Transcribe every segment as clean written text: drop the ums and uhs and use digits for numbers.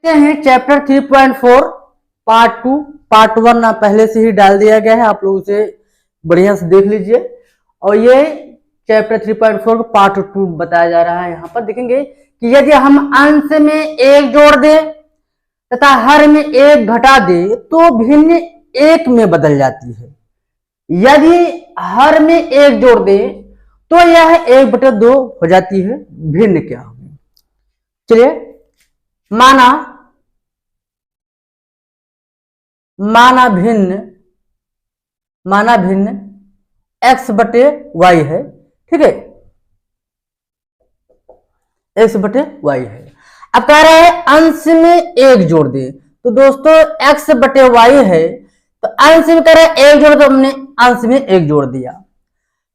हैं chapter 3.4 part 2। Part 1 ना पहले से ही डाल दिया गया है, आप लोग उसे बढ़िया से देख लीजिए। और ये चैप्टर 3.4 पार्ट 2 बताया जा रहा है। यहाँ पर देखेंगे कि यदि हम अंश में एक जोड़ दें तथा हर में एक घटा दें तो भिन्न एक में बदल जाती है। यदि हर में एक जोड़ दें तो यह 1/2 हो जाती है। भिन्न क्या होगी? चलिए, माना भिन्न x/y है, ठीक है, x/y है। अब कह रहा है अंश में एक जोड़ दे, तो दोस्तों x/y है, तो अंश में कह रहा है एक जोड़, तो हमने अंश में एक जोड़ दिया।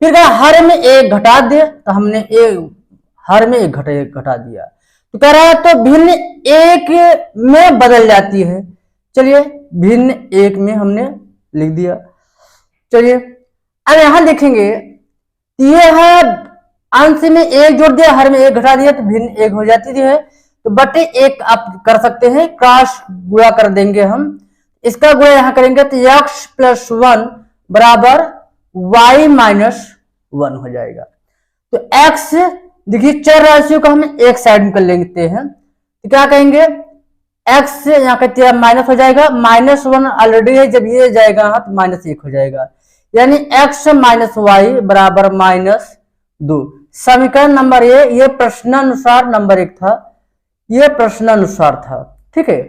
फिर कह रहा हर में एक घटा दे, तो हमने हर में एक घटा दिया। तो कह रहा है तो भिन्न एक में बदल जाती है। चलिए, भिन्न एक में हमने लिख दिया। चलिए, अब यहां देखेंगे ये है अंश में एक जोड़ दिया, हर में एक घटा दिया, तो भिन्न एक हो जाती है। तो बटे एक आप कर सकते हैं, क्रॉस गुणा कर देंगे हम। इसका गुणा यहां करेंगे तो x+1 बराबर y-1 हो जाएगा। तो x देखिए चर राशियों को हम एक साइड में कर लेते हैं, तो क्या कहेंगे x से यहाँ कहते हैं माइनस हो जाएगा, -1 ऑलरेडी है, जब ये जाएगा तो -1 हो जाएगा, यानी x-y बराबर -2। समीकरण नंबर ये प्रश्नानुसार नंबर 1 था, ये प्रश्नानुसार था, ठीक है,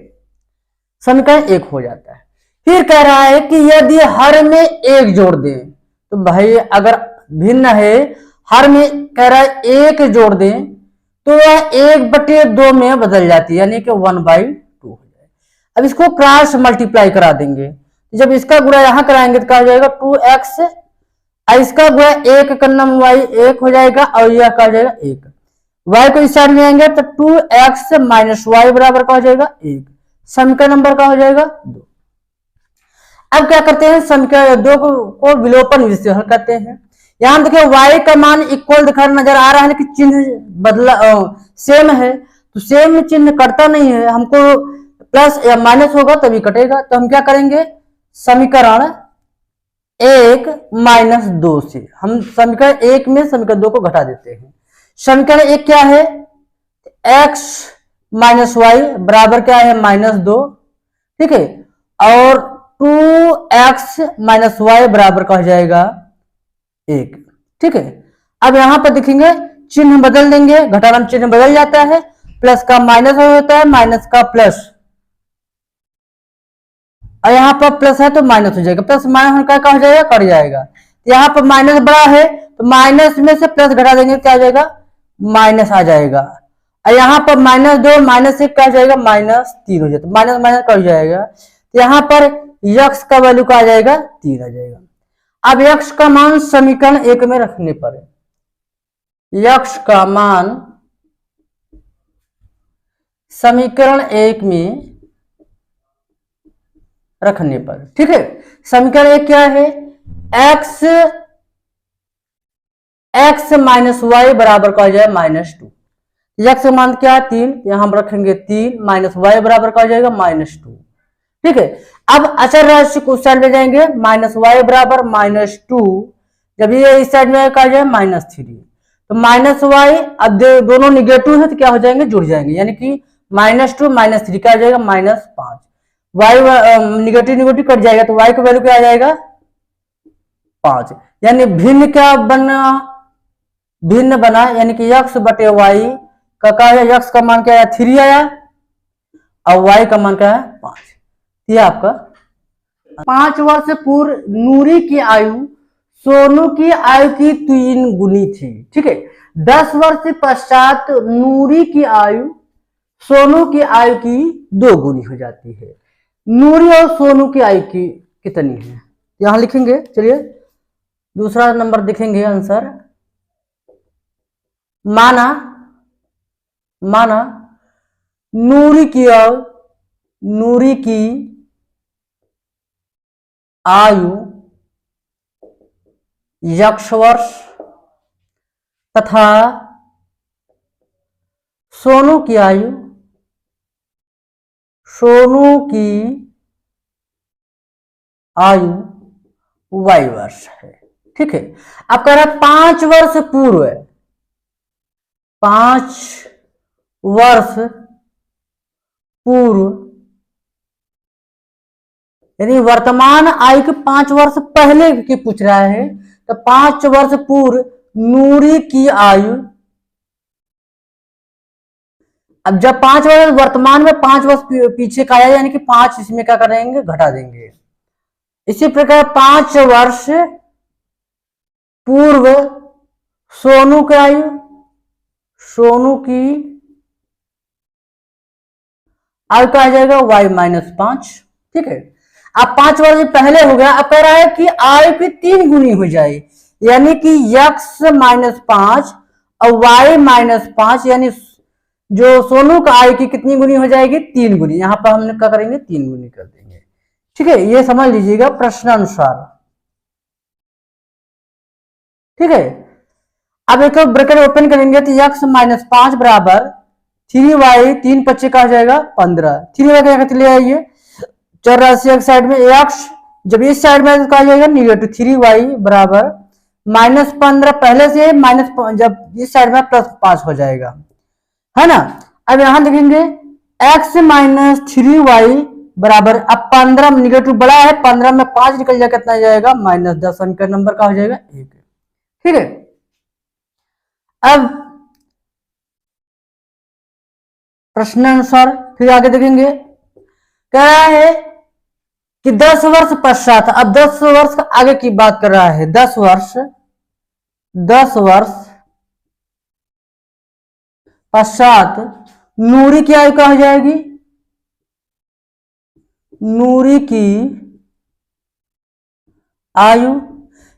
समीकरण 1 हो जाता है। फिर कह रहा है कि यदि हर में एक जोड़ दें, तो भाई अगर भिन्न है, हर में कह रहा है एक जोड़ दें तो वह 1/2 में बदल जाती है, यानी कि 1/2 हो जाए। अब इसको क्रॉस मल्टीप्लाई करा देंगे, जब इसका गुणा यहां कराएंगे तो क्या हो जाएगा 2x, इसका गुणा 1 करना y 1 हो जाएगा, और यह क्या हो जाएगा 1। y को इस साइड में आएंगे तो 2x - y बराबर का हो जाएगा 1। समीकरण नंबर का हो जाएगा 2। अब क्या करते हैं, समीकरण 2 को विलोपन विधि से हल करते हैं। यहां देखिए y का मान इक्वल दिखा नजर आ रहा है कि चिन्ह बदला सेम है, तो सेम चिन्ह कटता नहीं है, हमको प्लस या माइनस होगा तभी कटेगा। तो हम क्या करेंगे, समीकरण 1 - 2 से हम समीकरण 1 में समीकरण 2 को घटा देते हैं। समीकरण 1 क्या है, x - y बराबर क्या है -2, ठीक है, और 2x - y बराबर का हो जाएगा 1, ठीक है। अब यहां पर देखेंगे चिन्ह बदल देंगे, घटाना चिन्ह बदल जाता है, प्लस का माइनस होता है, माइनस का प्लस, और यहाँ पर प्लस है तो माइनस हो जाएगा, प्लस माइनस क्या हो जाएगा, कट जाएगा। यहाँ पर माइनस बड़ा है तो माइनस में से प्लस घटा देंगे, क्या आ जाएगा माइनस आ जाएगा। और यहाँ पर -2 -1 क्या हो जाएगा -3 हो जाता है, माइनस माइनस कट जाएगा। तो यहाँ पर यक्स का वैल्यू क्या आ जाएगा 3 आ जाएगा। अब यक्स का मान समीकरण 1 में रखने पर, यक्स का मान समीकरण 1 में रखने पर, ठीक है, समीकरण 1 क्या है, x - y बराबर का हो जाएगा -2। यक्स का मान क्या है 3, यहां हम रखेंगे 3 -y बराबर का हो जाएगा -2, ठीक है। अब अचर राशि को उस साइड में जाएंगे, -y बराबर -2, जब ये इस साइड में क्या हो जाएगा -3, तो -y अब दोनों निगेटिव है तो क्या हो जाएंगे, जुड़ जाएंगे, यानी कि -2 -3 क्या हो जाएगा -5। y निगेटिव निगेटिव कट जाएगा तो y का वैल्यू क्या आ जाएगा 5, यानी भिन्न क्या बना, भिन्न बना, यानी कि x/y का क्या है, x का मान क्या है 3 आया, और y का मान क्या है 5। यह आपका 5 वर्ष पूर्व नूरी की आयु सोनू की आयु की 3 गुनी थी, ठीक है। 10 वर्ष पश्चात नूरी की आयु सोनू की आयु की 2 गुनी हो जाती है। नूरी और सोनू की आयु की कितनी है, यहां लिखेंगे। चलिए दूसरा नंबर देखेंगे आंसर, माना नूरी की आयु यक्ष वर्ष तथा सोनू की आयु सोनू की आयु y वर्ष है। ठीक है, अब कह रहा है 5 वर्ष पूर्व, 5 वर्ष पूर्व, यानी वर्तमान आयु के 5 वर्ष पहले की पूछ रहा है, तो 5 वर्ष पूर्व नूरी की आयु, अब जब 5 वर्ष वर्तमान में 5 वर्ष पीछे का आया, यानी कि 5 इसमें क्या करेंगे, घटा देंगे। इसी प्रकार 5 वर्ष पूर्व सोनू की आयु, सोनू की आयु का आ जाएगा y-5। ठीक है, अब 5 वर्ष पहले हो गया, अब कह रहा है कि आयु की 3 गुनी हो जाए, यानी कि x-5 और y-5, यानी जो सोनू का आयु की कितनी गुनी हो जाएगी, 3 गुनी। यहां पर हमने क्या करेंगे, 3 गुनी कर देंगे। ठीक है, ये समझ लीजिएगा प्रश्नानुसार। ठीक है, अब एक ब्रैकेट ओपन करेंगे तो x-5 बराबर 3y, 3 25 का हो जाएगा 15। 3y क्या ले आइए, चर राशि एक साइड में, x जब इस साइड में तो कहा जाएगा निगेटिव, 3y बराबर -15, पहले से माइनस, जब इस साइड में +5 हो जाएगा, है ना। अब यहां लिखेंगे x-3y बराबर, अब 15 निगेटिव बड़ा है, 15 में 5 निकल जाएगा, कितना जाएगा, -10। समीकरण नंबर का हो जाएगा 1। ठीक है, अब प्रश्नानुसार फिर आगे देखेंगे, कह रहा है कि 10 वर्ष पश्चात, अब 10 वर्ष आगे की बात कर रहा है, 10 वर्ष पश्चात नूरी की आयु क्या हो जाएगी, नूरी की आयु,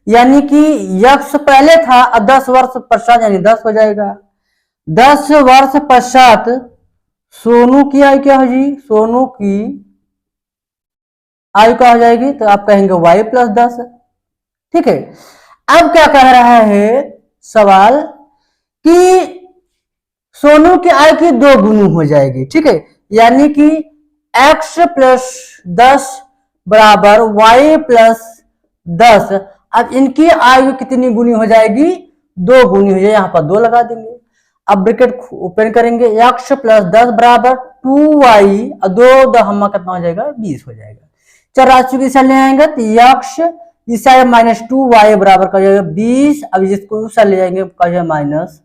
यानी कि यक्ष पहले था, अब 10 वर्ष पश्चात यानी 10 हो जाएगा। 10 वर्ष पश्चात सोनू की आयु क्या होगी, सोनू की आयु क्या हो जाएगी, तो आप कहेंगे y+10। ठीक है, अब क्या कह रहा है सवाल कि सोनू की आयु की 2 गुनी हो जाएगी। ठीक है, यानी कि x+10 बराबर y+10। अब इनकी आयु कितनी गुनी हो जाएगी, 2 गुनी हो जाएगी, यहां पर 2 लगा देंगे। अब ब्रैकेट ओपन करेंगे, x+10 बराबर 2y, 2 हम कितना हो जाएगा, 20 हो जाएगा। चर राशि की साइड ले आएंगे तो x इस साइड -2y बराबर का जाएगा 20। अब इसको उस साइड ले जाएंगे, का जाएगा -10।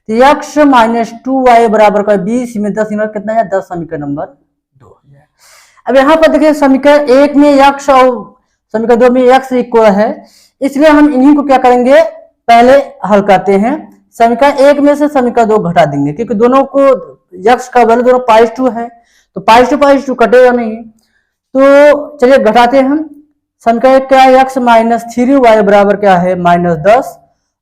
तो x-2y बराबर का 20 में 10 कितना है, 10। समीकरण नंबर 2 हो जाए। अब यहां पर देखिए समीकरण 1 में x और समीकरण 2 में x इक्वल है, इसलिए हम इन्हीं को क्या करेंगे, पहले हल करते हैं। समीकरण 1 में से समीकरण 2 घटा देंगे, क्योंकि दोनों को x का वैल्यू दोनों 𝛑2 है, तो 𝛑2 कटेगा नहीं। तो चलिए घटाते हैं हम। समीकरण क्या है, x-3y बराबर क्या है, -10,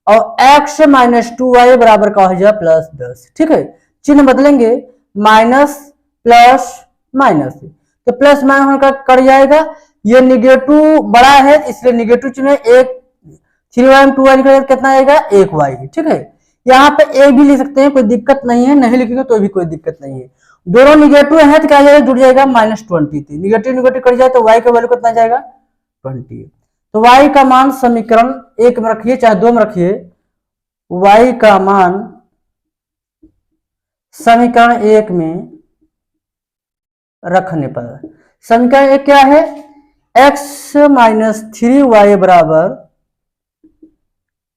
और x-2y बराबर का हो जाए +10। ठीक है, चिन्ह बदलेंगे, माइनस प्लस माइनस, तो प्लस माइनस होकर कट जाएगा। ये निगेटिव बड़ा है, इसलिए निगेटिव चिन्ह, 3y में 2y निकलेगा, कितना आएगा, 1y। ठीक है, यहाँ पे a भी लिख सकते हैं, कोई दिक्कत नहीं है, नहीं लिखेंगे तो भी कोई दिक्कत नहीं है। दोनों निगेटिव है तो क्या जाएगा, जुड़ जाएगा -20। निगेटिव निगेटिव कट जाए तो y का वैल्यू कितना जाएगा, 20। तो y का मान समीकरण 1 में रखिए, चाहे 2 में रखिए, y का मान समीकरण 1 में रखने पर, समीकरण 1 क्या है, x-3y बराबर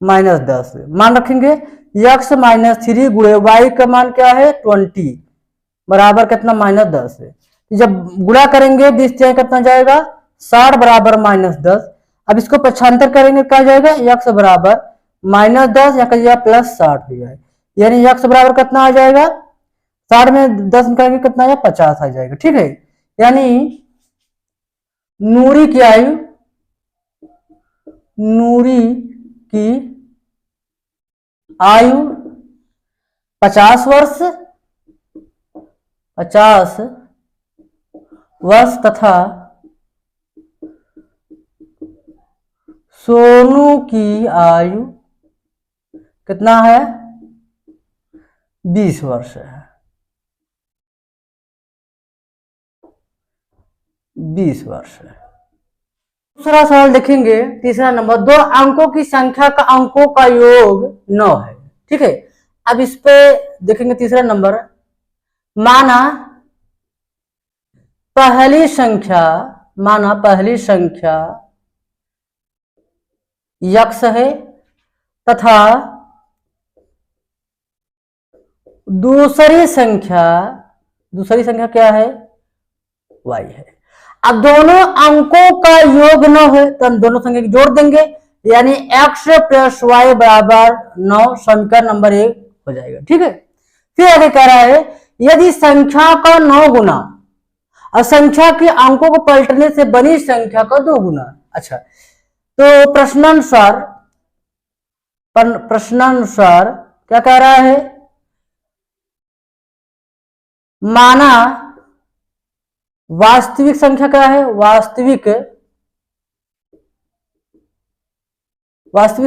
-10 मान रखेंगे, x-3 गुणे y का मान क्या है, 20 बराबर कितना, -10। जब गुणा करेंगे 20 कितना जाएगा, 60 बराबर -10। अब इसको पक्षांतर करेंगे, क्या जाएगा, x बराबर -10 या कहिए +60 हो जाए, यानी x बराबर कितना आ जाएगा, 60 में 10 निकालेंगे कितना आएगा, 50 आ जाएगा। ठीक है, यानी नूरी की आयु, नूरी की आयु 50 वर्ष, 50 वर्ष तथा सोनू की आयु कितना है, 20 वर्ष है। 20 वर्ष है। दूसरा सवाल देखेंगे, तीसरा नंबर, दो अंकों की संख्या का अंकों का योग 9 है। ठीक है, अब इस पे देखेंगे तीसरा नंबर, माना पहली संख्या यक्ष है तथा दूसरी संख्या क्या है, y है। अब दोनों अंकों का योग 9 है तो हम दोनों संख्या जोड़ देंगे, यानी x प्लस y बराबर 9, समीकरण नंबर 1 हो जाएगा। ठीक है, फिर आगे कह रहा है, यदि संख्या का 9 गुना और संख्या के अंकों को पलटने से बनी संख्या का 2 गुना। अच्छा, तो प्रश्नानुसार क्या कह रहा है, माना वास्तविक संख्या क्या है, वास्तविक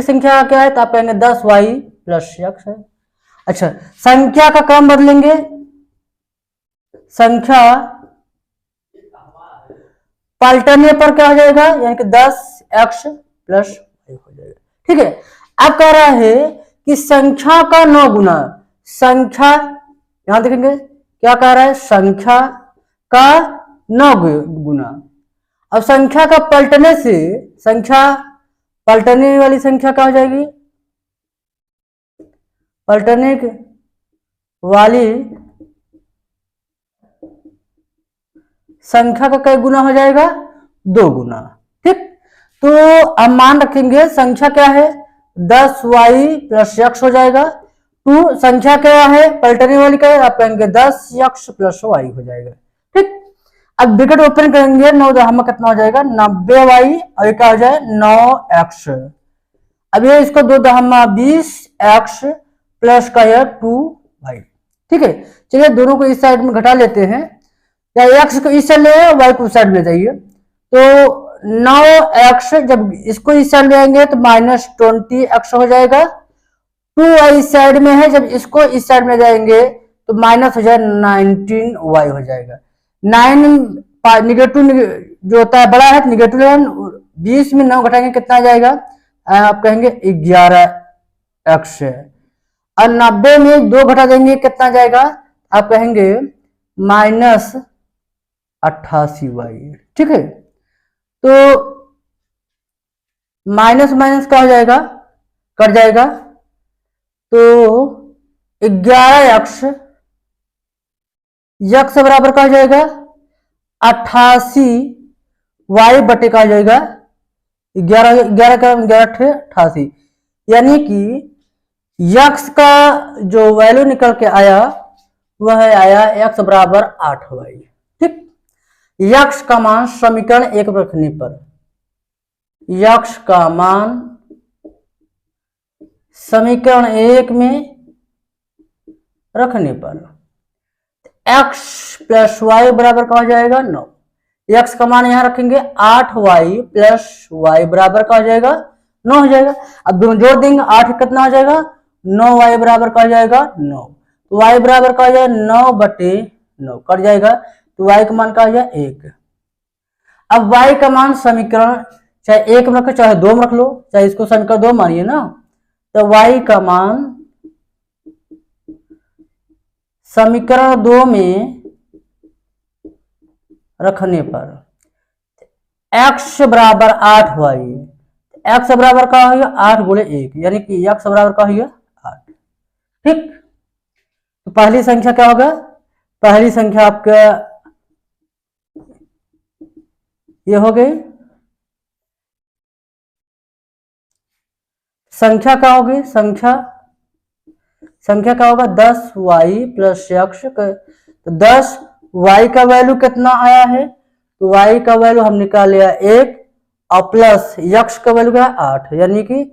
संख्या क्या है, तो आप कहेंगे 10y प्लस x है। अच्छा, संख्या का क्रम बदलेंगे, संख्या पलटने पर क्या हो जाएगा, यानी कि 10x प्लस y हो जाएगा। ठीक है, अब कह रहा है कि संख्या का 9 गुना, संख्या यहां देखेंगे क्या कह रहा है, संख्या का 9 गुना। अब संख्या का पलटने से, संख्या पलटने वाली संख्या क्या हो जाएगी, पलटने वाली संख्या का कई गुना हो जाएगा, 2 गुना। ठीक, तो अब मान रखेंगे संख्या क्या है, 10y प्लस x हो जाएगा, टू संख्या क्या है, पलटने वाली क्या है, आप कहेंगे 10x प्लस y हो जाएगा। ठीक, अब ब्रैकेट ओपन करेंगे, 9 हम कितना हो जाएगा, 90y, और ये क्या हो जाए 9x। अब ये इसको 2 दहमा 20x प्लस का है 2y। ठीक है, चलिए दोनों को इस साइड में घटा लेते हैं, या x को इस साइड ले y को उस साइड में जाइए, तो 9x जब इसको इस साइड ले आएंगे तो -20x हो जाएगा, 2y इस साइड में है, जब इसको इस साइड में जाएंगे तो माइनस हो जाएगा 19y हो जाएगा। 9 निगेटिव जो होता है बड़ा है, निगेटिव 20 में 9 घटाएंगे कितना आ जाएगा, आप कहेंगे 11x है, और 90 में 2 घटा देंगे कितना जाएगा, आप कहेंगे -88y। ठीक है, तो माइनस माइनस क्या हो जाएगा, कट जाएगा, तो 11x यक्स बराबर क्या हो जाएगा 88y बटे का हो जाएगा 11 का 88, यानी कि यक्स का जो वैल्यू निकल के आया वह आया x बराबर 8y। ठीक, यक्स का मान समीकरण 1 रखने पर, यक्स का मान समीकरण 1 में रखने पर x प्लस वाई बराबर का हो जाएगा 9। x का मान यहां रखेंगे 8y प्लस वाई बराबर का हो जाएगा 9 हो जाएगा। अब दोनों जोड़ देंगे, 8 कितना हो जाएगा 9y बराबर का हो जाएगा 9, तो y बराबर का हो जाएगा 9 बटे 9 कट जाएगा, तो y का मान का हो जाएगा 1। अब y का मान समीकरण चाहे 1 में रखो चाहे 2 में रख लो, चाहे इसको समीकरण 2 मानिए ना, तो y का मान समीकरण 2 में रखने पर x बराबर 8y, x बराबर का होगा 8 गुणे 1, यानी कि x बराबर का होगा 8। ठीक, तो पहली संख्या क्या होगा, पहली संख्या आपका ये हो गई, संख्या क्या होगी, संख्या क्या होगा 10y प्लस x, तो 10y का वैल्यू कितना आया है, तो y का वैल्यू हम निकाल लिया 1 और प्लस x का वैल्यू क्या है 8, यानी कि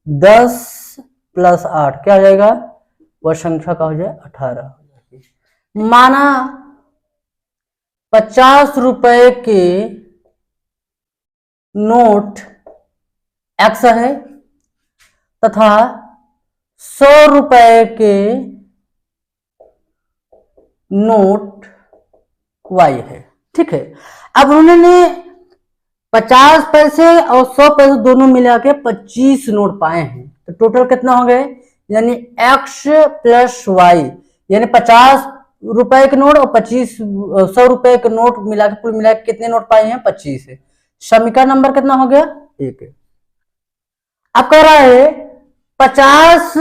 10 प्लस 8 क्या हो जाएगा, वह संख्या का हो जाए 18। माना 50 रुपए के नोट x है तथा 100 रुपए के नोट y है। ठीक है। अब उन्होंने 50 पैसे और 100 पैसे दोनों मिला के 25 नोट पाए हैं, तो टोटल कितना हो गए, यानी x प्लस वाई, यानी 50 रुपए के नोट और 100 रुपए के नोट मिला के कुल मिला के कितने नोट पाए हैं, 25 है। समीकरण नंबर कितना हो गया, 1 है। अब कह रहा है 50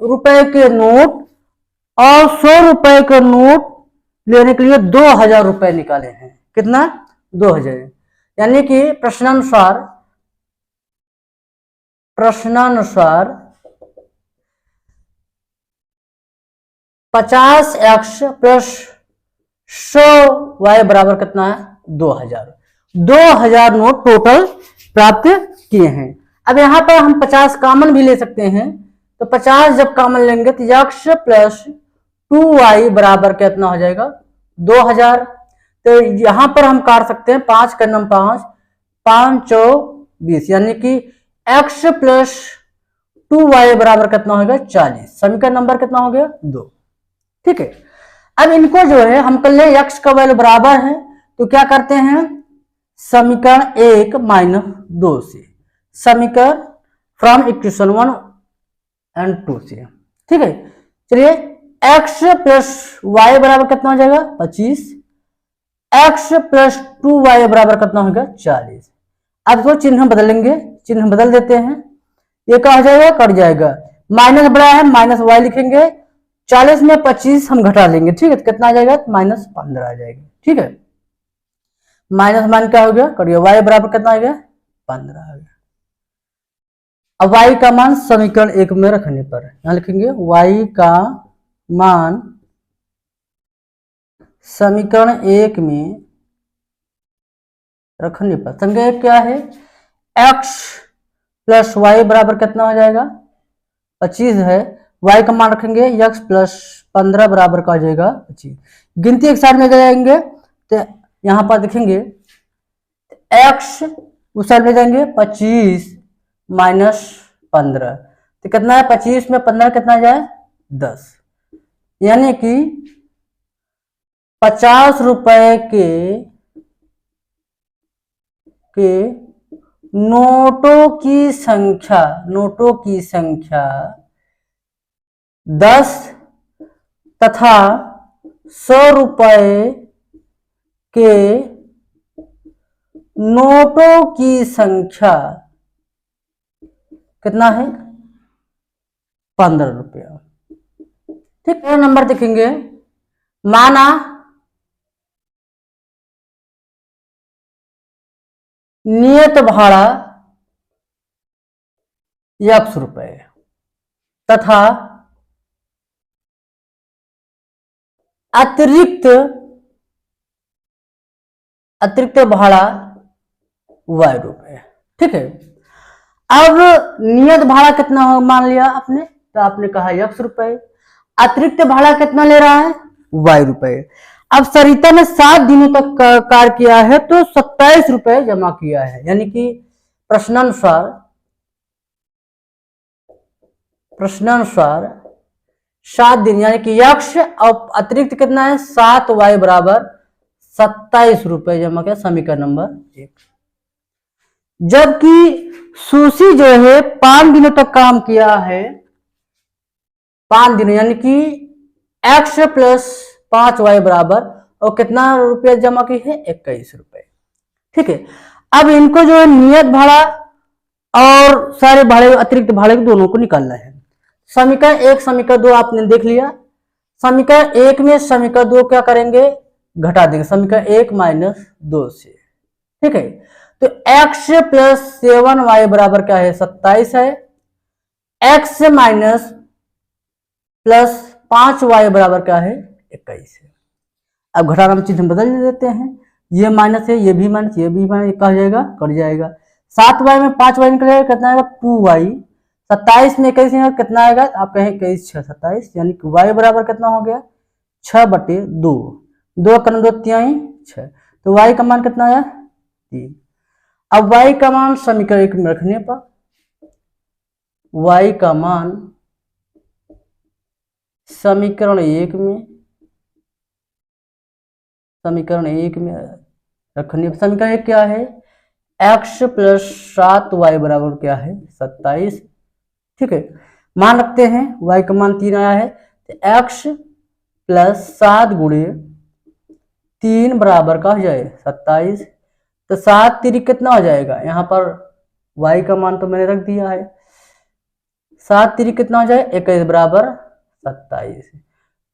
रुपए के नोट और 100 रुपए के नोट लेने के लिए 2000 रुपए निकाले हैं। कितना, 2000, यानी कि प्रश्नानुसार 50x प्लस 100y बराबर कितना है, 2000 नोट टोटल प्राप्त किए हैं। अब यहां पर हम 50 कॉमन भी ले सकते हैं, तो 50 जब कॉमन लेंगे तो x प्लस 2y बराबर कितना हो जाएगा, 2000। तो यहां पर हम काट सकते हैं 5 का नम 5, 5 चौ 20, यानी कि x प्लस 2y बराबर कितना होगा, 40। समीकरण नंबर कितना हो गया, 2। ठीक है। अब इनको जो है हम कर ले x का वैल्यू बराबर है, तो क्या करते हैं, समीकरण 1 माइनस 2 से, समीकरण फ्रॉम इक्वेशन 1 एंड 2 से। ठीक है, चलिए x प्लस वाई बराबर कितना हो जाएगा, 25, x प्लस 2y बराबर कितना होगा, 40। अब तो चिन्ह बदलेंगे, चिन्ह बदल देते हैं, ये क्या हो जाएगा, कट जाएगा, माइनस बड़ा है माइनस वाई लिखेंगे, 40 में 25 हम घटा लेंगे। ठीक है, तो कितना आ जाएगा, माइनस 15 आ जाएगा। ठीक है, माइनस मान क्या हो गया, कट गया, वाई बराबर कितना आ गया, 15 आ गया। अब y का मान समीकरण 1 में रखने पर यहां लिखेंगे y का मान समीकरण 1 में रखने पर, समीकरण क्या है, x प्लस वाई बराबर कितना हो जाएगा, 25 है, y का मान रखेंगे x प्लस 15 बराबर का हो जाएगा 25। गिनती एक साइड में जाएंगे तो यहां पर देखेंगे x उस साइड में जाएंगे 25 माइनस 15, तो कितना है, 25 में 15 कितना जाए, 10, यानी कि 50 रुपए के नोटों की संख्या 10 तथा 100 रुपए के नोटों की संख्या कितना है, 15 रुपया। ठीक है, नंबर देखेंगे, माना नियत भाड़ा x रुपए तथा अतिरिक्त भाड़ा y रुपए। ठीक है, अब नियत भाड़ा कितना हो मान लिया आपने, तो आपने कहा x रुपए, अतिरिक्त भाड़ा कितना ले रहा है, y रुपए। अब सरिता ने 7 दिनों तक कार्य किया है तो 27 रुपए जमा किया है, यानी कि प्रश्नानुसार 7 दिन, यानी कि x और अतिरिक्त कितना है, 7y बराबर 27 रुपए जमा किया, समीकरण नंबर 1। जबकि सुशी जो है 5 दिनों तक काम किया है, 5 दिन, यानी कि x प्लस 5y बराबर और कितना रुपया जमा की है, 21 रुपए। ठीक है, अब इनको जो है नियत भाड़ा और सारे भाड़े अतिरिक्त भाड़े दोनों को निकालना है। समीकरण 1 समीकरण 2 आपने देख लिया, समीकरण 1 में समीकरण 2 क्या करेंगे, घटा देंगे, समीकरण 1 माइनस 2 से। ठीक है, तो x प्लस 7y बराबर क्या है, 27 है, x माइनस प्लस 5y बराबर क्या है, 21 है। अब घटाना में चिन्ह बदल देते हैं, ये माइनस है, ये भी माइनस, ये भी माइनस, कहा जाएगा, कट जाएगा, 7y में 5y निकलेगा, कितना आएगा, 2y, 27 में 21 कितना आएगा, आप कहें 21 6 27, यानी कि y बराबर कितना हो गया, 6/2, 2 का 2 3 6, तो y का मान कितना आया, 3। अब y का मान समीकरण 1 में रखने पर, y का मान समीकरण 1 में रखनी है। समीकरण एक क्या है, x प्लस 7y बराबर क्या है 27। ठीक है, मान रखते हैं y का मान 3 आया है, तो x प्लस 7 गुणे 3 बराबर का हो जाए 27। तो 7 3 कितना हो जाएगा, यहाँ पर y का मान तो मैंने रख दिया है, 7 3 कितना हो जाए 21 बराबर 27।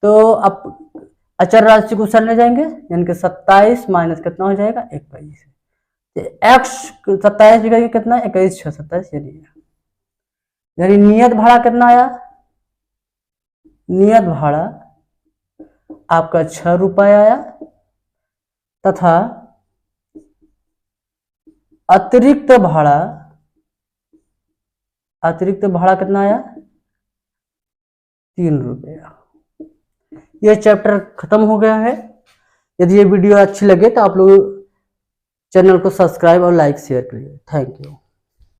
तो अब अचर राशि को सरने जाएंगे, यानी कि 27 माइनस कितना हो जाएगा 21। एक्स 27 जगह कितना 21 6 27, यानी नियत भाड़ा कितना आया, नियत भाड़ा आपका 6 रुपये आया, तथा अतिरिक्त भाड़ा कितना आया 3 रुपया। ये चैप्टर खत्म हो गया है। यदि ये वीडियो अच्छी लगे तो आप लोग चैनल को सब्सक्राइब और लाइक शेयर करिए। Thank you.